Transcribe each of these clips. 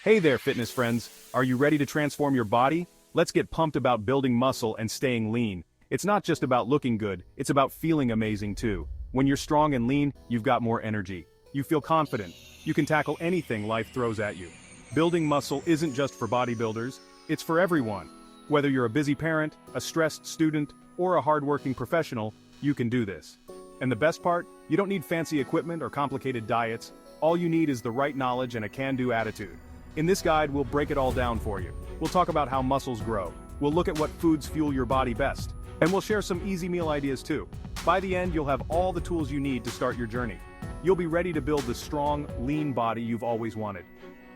Hey there, fitness friends. Are you ready to transform your body? Let's get pumped about building muscle and staying lean. It's not just about looking good, it's about feeling amazing too. When you're strong and lean, you've got more energy. You feel confident. You can tackle anything life throws at you. Building muscle isn't just for bodybuilders, it's for everyone. Whether you're a busy parent, a stressed student, or a hardworking professional, you can do this. And the best part? You don't need fancy equipment or complicated diets. All you need is the right knowledge and a can-do attitude. In this guide, we'll break it all down for you. We'll talk about how muscles grow. We'll look at what foods fuel your body best. And we'll share some easy meal ideas too. By the end, you'll have all the tools you need to start your journey. You'll be ready to build the strong, lean body you've always wanted.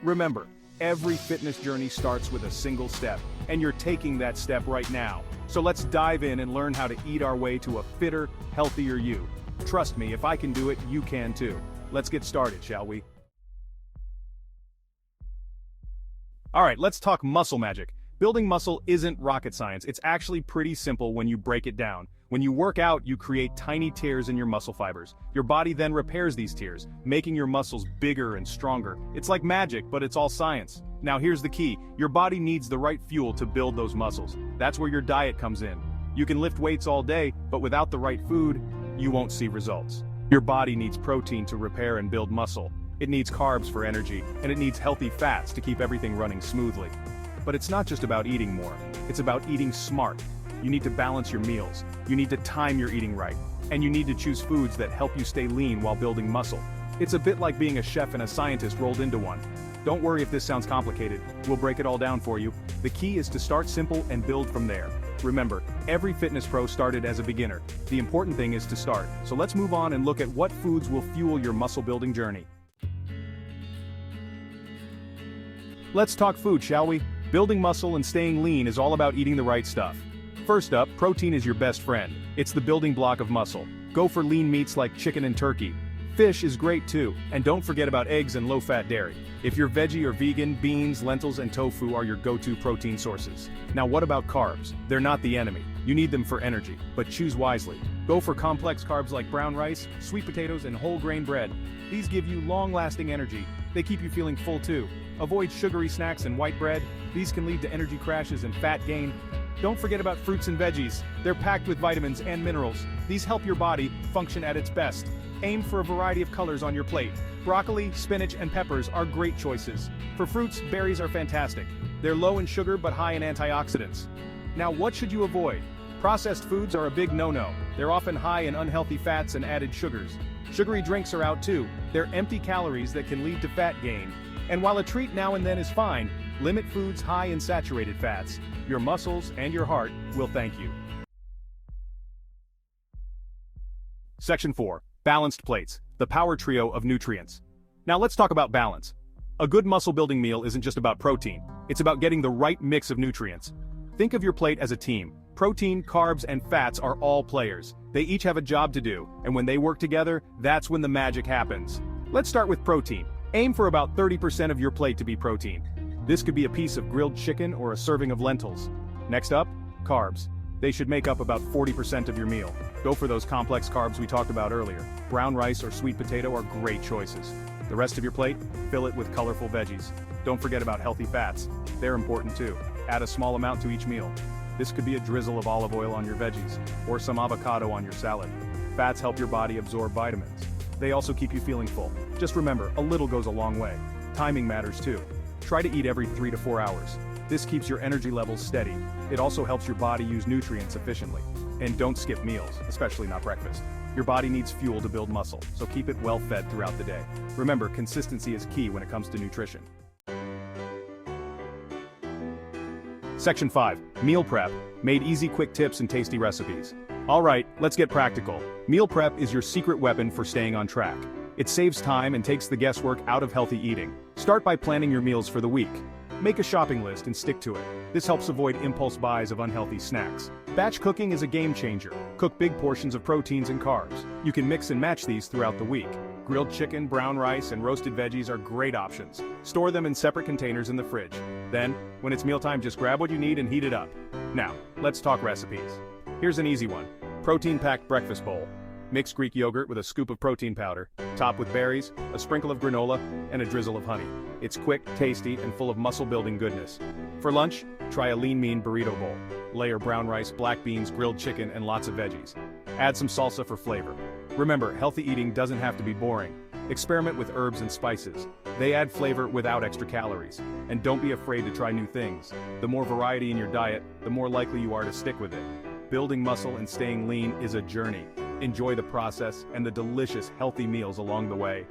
Remember, every fitness journey starts with a single step, and you're taking that step right now. So let's dive in and learn how to eat our way to a fitter, healthier you. Trust me, if I can do it, you can too. Let's get started, shall we? Alright, let's talk muscle magic. Building muscle isn't rocket science, it's actually pretty simple when you break it down. When you work out, you create tiny tears in your muscle fibers. Your body then repairs these tears, making your muscles bigger and stronger. It's like magic, but it's all science. Now here's the key, your body needs the right fuel to build those muscles. That's where your diet comes in. You can lift weights all day, but without the right food, you won't see results. Your body needs protein to repair and build muscle. It needs carbs for energy, and it needs healthy fats to keep everything running smoothly. But it's not just about eating more, it's about eating smart. You need to balance your meals, you need to time your eating right, and you need to choose foods that help you stay lean while building muscle. It's a bit like being a chef and a scientist rolled into one. Don't worry if this sounds complicated, we'll break it all down for you. The key is to start simple and build from there. Remember, every fitness pro started as a beginner. The important thing is to start, so let's move on and look at what foods will fuel your muscle building journey. Let's talk food, shall we? Building muscle and staying lean is all about eating the right stuff. First up, protein is your best friend. It's the building block of muscle. Go for lean meats like chicken and turkey. Fish is great too, and don't forget about eggs and low-fat dairy. If you're veggie or vegan, beans, lentils, and tofu are your go-to protein sources. Now what about carbs? They're not the enemy. You need them for energy, but choose wisely. Go for complex carbs like brown rice, sweet potatoes, and whole grain bread. These give you long-lasting energy. They keep you feeling full too. Avoid sugary snacks and white bread. These can lead to energy crashes and fat gain. Don't forget about fruits and veggies. They're packed with vitamins and minerals. These help your body function at its best. Aim for a variety of colors on your plate. Broccoli, spinach, and peppers are great choices. For fruits, berries are fantastic. They're low in sugar but high in antioxidants. Now what should you avoid? Processed foods are a big no-no. They're often high in unhealthy fats and added sugars. Sugary drinks are out too. They're empty calories that can lead to fat gain. And while a treat now and then is fine, limit foods high in saturated fats. Your muscles and your heart will thank you. Section 4. Balanced plates, the power trio of nutrients. Now let's talk about balance. A good muscle-building meal isn't just about protein, it's about getting the right mix of nutrients. Think of your plate as a team. Protein, carbs, and fats are all players. They each have a job to do, and when they work together, that's when the magic happens. Let's start with protein. Aim for about 30% of your plate to be protein. This could be a piece of grilled chicken or a serving of lentils. Next up, carbs. They should make up about 40% of your meal. Go for those complex carbs we talked about earlier. Brown rice or sweet potato are great choices. The rest of your plate, fill it with colorful veggies. Don't forget about healthy fats. They're important too. Add a small amount to each meal. This could be a drizzle of olive oil on your veggies, or some avocado on your salad. Fats help your body absorb vitamins. They also keep you feeling full. Just remember, a little goes a long way. Timing matters too. Try to eat every 3 to 4 hours. This keeps your energy levels steady. It also helps your body use nutrients efficiently. And don't skip meals, especially not breakfast. Your body needs fuel to build muscle, so keep it well fed throughout the day. Remember, consistency is key when it comes to nutrition. Section 5. Meal prep. Made easy, quick tips and tasty recipes. Alright, let's get practical. Meal prep is your secret weapon for staying on track. It saves time and takes the guesswork out of healthy eating. Start by planning your meals for the week. Make a shopping list and stick to it. This helps avoid impulse buys of unhealthy snacks. Batch cooking is a game changer. Cook big portions of proteins and carbs. You can mix and match these throughout the week. Grilled chicken, brown rice, and roasted veggies are great options. Store them in separate containers in the fridge. Then, when it's mealtime, just grab what you need and heat it up. Now, let's talk recipes. Here's an easy one. Protein-packed breakfast bowl. Mix Greek yogurt with a scoop of protein powder, top with berries, a sprinkle of granola, and a drizzle of honey. It's quick, tasty, and full of muscle-building goodness. For lunch, try a lean mean burrito bowl. Layer brown rice, black beans, grilled chicken, and lots of veggies. Add some salsa for flavor. Remember, healthy eating doesn't have to be boring. Experiment with herbs and spices. They add flavor without extra calories. And don't be afraid to try new things. The more variety in your diet, the more likely you are to stick with it. Building muscle and staying lean is a journey. Enjoy the process and the delicious, healthy meals along the way.